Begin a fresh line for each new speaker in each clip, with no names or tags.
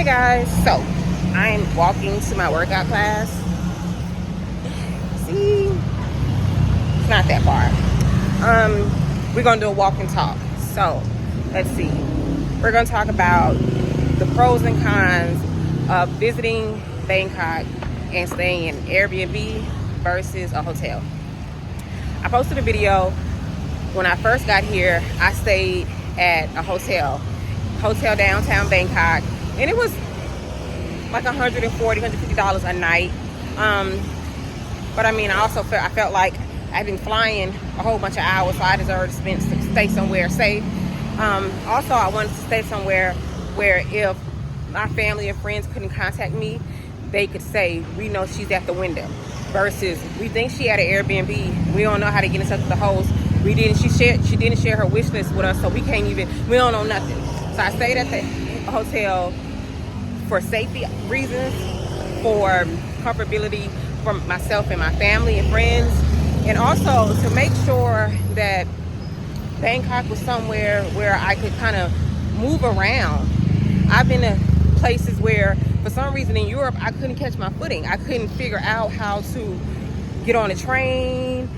Hey guys, so I'm walking to my workout class. See, it's not that far. We're gonna do a walk and talk. So let's see. We're gonna talk about the pros and cons of visiting Bangkok and staying in Airbnb versus a hotel. I posted a video when I first got here. I stayed at a hotel downtown Bangkok, and it was like $140, $150 a night. But I mean, I felt like I've been flying a whole bunch of hours, so I deserved to stay somewhere safe. Also, I wanted to stay somewhere where if my family or friends couldn't contact me, they could say, we know she's at the window, versus we think she had an Airbnb. We don't know how to get in touch with the host. She didn't share her wish list with us, so we don't know nothing. So I stayed at the hotel for safety reasons, for comfortability for myself and my family and friends, and also to make sure that Bangkok was somewhere where I could kind of move around. I've been to places where, for some reason in Europe, I couldn't catch my footing. I couldn't figure out how to get on a train.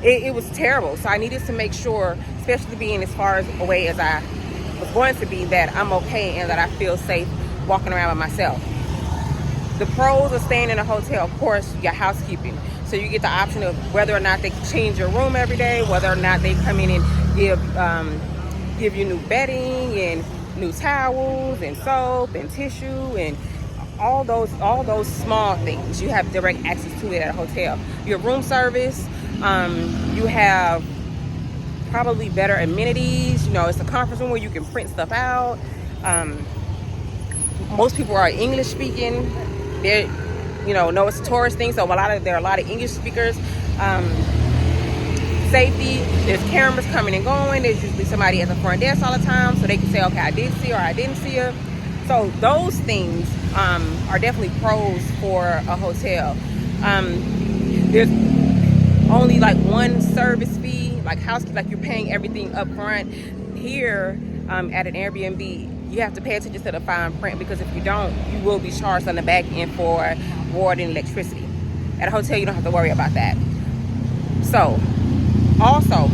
It was terrible. So I needed to make sure, especially being as far away as I was going to be, that I'm okay and that I feel safe walking around by myself. The pros of staying in a hotel, of course, your housekeeping. So you get the option of whether or not they change your room every day, whether or not they come in and give you new bedding and new towels and soap and tissue and all those small things. You have direct access to it at a hotel. Your room service, you have probably better amenities. It's a conference room where you can print stuff out. Most people are English speaking. It's a tourist thing, so there are a lot of English speakers. Safety, there's cameras coming and going. There's usually somebody at the front desk all the time, so they can say, okay, I did see her, or I didn't see her. So those things are definitely pros for a hotel. There's only like one service fee, like housekeeping, like you're paying everything up front. Here at an Airbnb, you have to pay attention to the fine print, because if you don't, you will be charged on the back end for water and electricity. At a hotel, you don't have to worry about that. So also,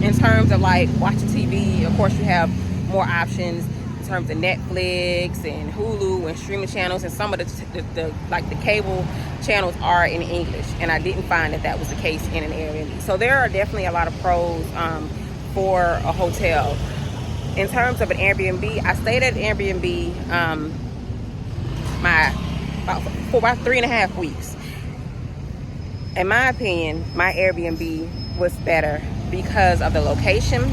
in terms of like watching TV, of course you have more options in terms of Netflix and Hulu and streaming channels, and some of the cable channels are in English, and I didn't find that was the case in an Airbnb. So there are definitely a lot of pros for a hotel. In terms of an Airbnb, I stayed at an Airbnb for about 3.5 weeks. In my opinion, my Airbnb was better because of the location.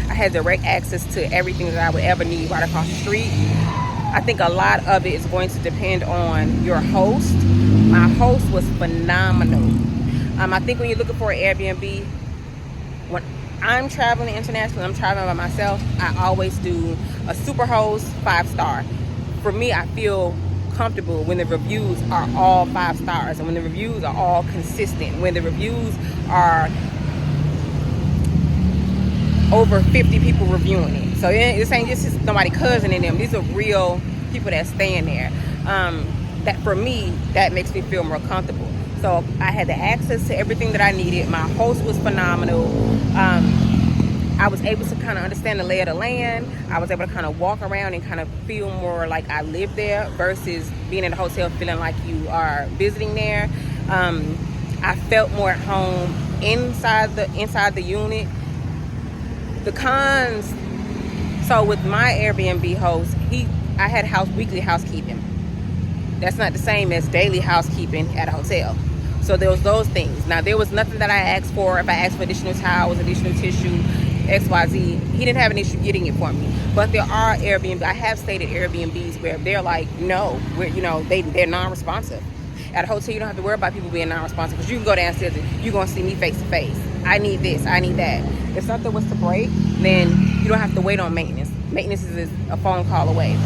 I had direct access to everything that I would ever need right across the street. I think a lot of it is going to depend on your host. My host was phenomenal. I think when you're looking for an Airbnb, when I'm traveling internationally, I'm traveling by myself, I always do a super host 5-star. For me, I feel comfortable when the reviews are all 5 stars, and when the reviews are all consistent, when the reviews are over 50 people reviewing it. So this ain't just somebody cousin in them. These are real people that staying there. That for me, that makes me feel more comfortable. So I had the access to everything that I needed. My host was phenomenal. I was able to kind of understand the lay of the land. I was able to kind of walk around and kind of feel more like I lived there, versus being in a hotel feeling like you are visiting there. I felt more at home inside the unit. The cons, so with my Airbnb host, I had weekly housekeeping. That's not the same as daily housekeeping at a hotel. So there was those things. Now, there was nothing that I asked for. If I asked for additional towels, additional tissue, XYZ, he didn't have an issue getting it for me. But there are Airbnb. I have stayed at Airbnbs where they're like, no, they're non-responsive. At a hotel, you don't have to worry about people being non-responsive, because you can go downstairs and you're gonna see me face to face. I need this, I need that. If something was to break, then you don't have to wait on maintenance. Maintenance is a phone call away.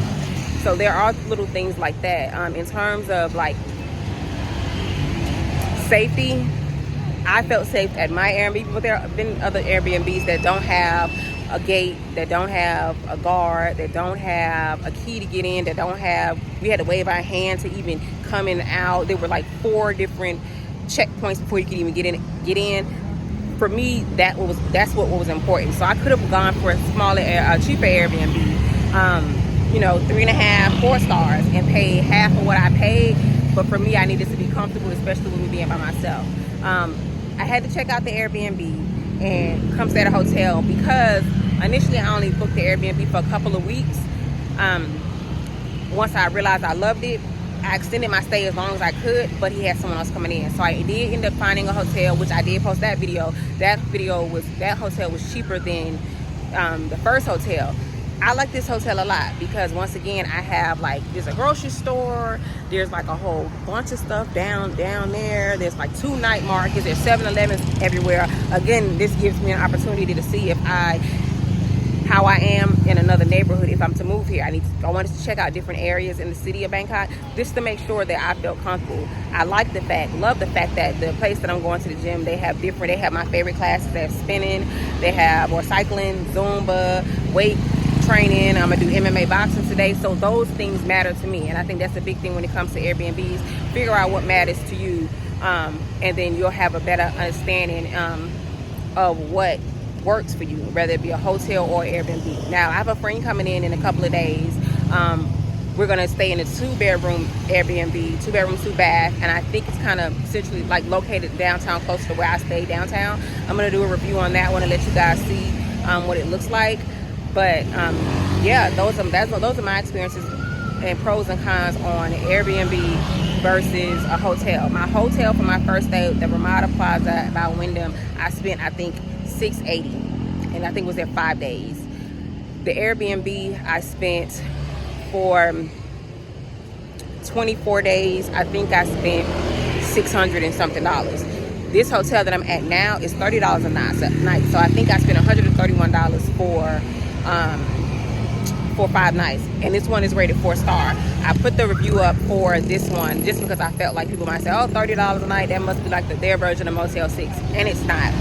So there are little things like that. In terms of like safety, I felt safe at my Airbnb, but there have been other Airbnbs that don't have a gate, that don't have a guard, that don't have a key to get in, that don't have, we had to wave our hand to even come in and out. There were like 4 different checkpoints before you could even get in. For me, that's what was important. So I could have gone for a smaller, cheaper Airbnb, 3.5, 4 stars, and paid half of what I paid. But for me, I needed to be comfortable, especially with me being by myself. I had to check out the Airbnb and come stay at a hotel, because initially I only booked the Airbnb for a couple of weeks. Once I realized I loved it, I extended my stay as long as I could, but he had someone else coming in. So I did end up finding a hotel, which I did post that video. That hotel was cheaper than the first hotel. I like this hotel a lot because, once again, I have there's a grocery store, there's like a whole bunch of stuff down there. There's like 2 night markets, there's 7-Elevens everywhere. Again, this gives me an opportunity to see how I am in another neighborhood if I'm to move here. I wanted to check out different areas in the city of Bangkok just to make sure that I felt comfortable. Love the fact that the place that I'm going to, the gym, they have my favorite classes. They have spinning, they have cycling, Zumba, weight training. I'm gonna do MMA boxing today. So those things matter to me, and I think that's a big thing when it comes to Airbnbs. Figure out what matters to you, and then you'll have a better understanding of what works for you, whether it be a hotel or Airbnb. Now, I have a friend coming in a couple of days. We're gonna stay in a 2-bedroom Airbnb, 2 bedroom, 2 bath, and I think it's kind of essentially located downtown, close to where I stay downtown. I'm gonna do a review on that one and let you guys see what it looks like. But yeah, those are my experiences and pros and cons on Airbnb versus a hotel. My hotel for my first day, the Ramada Plaza by Wyndham, I spent, I think, $680, and I think it was there 5 days. The Airbnb I spent for 24 days, I think I spent $600 and something. This hotel that I'm at now is $30 a night, so I think I spent $131 for 5 nights, and this one is rated 4-star. I put the review up for this one just because I felt like people might say, oh, $30 a night, that must be like their version of Motel 6, and it's not.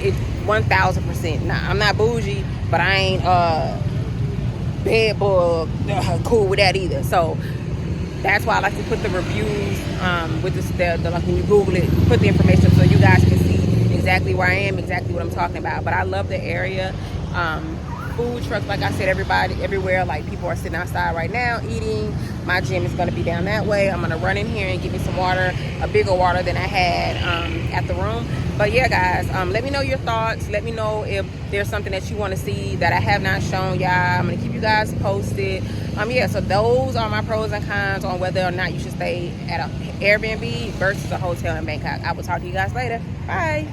It's 1000% not. I'm not bougie, but I ain't bed bug cool with that either. So that's why I like to put the reviews with like when you Google it, put the information so you guys can see exactly where I am, exactly what I'm talking about. But I love the area. Food trucks, like I said, everywhere. Like, people are sitting outside right now eating. My gym is going to be down that way. I'm going to run in here and get me some water, a bigger water than I had at the room. But yeah, guys, let me know your thoughts. Let me know if there's something that you want to see that I have not shown y'all. I'm going to keep you guys posted. Yeah, so those are my pros and cons on whether or not you should stay at an Airbnb versus a hotel in Bangkok. I will talk to you guys later. Bye.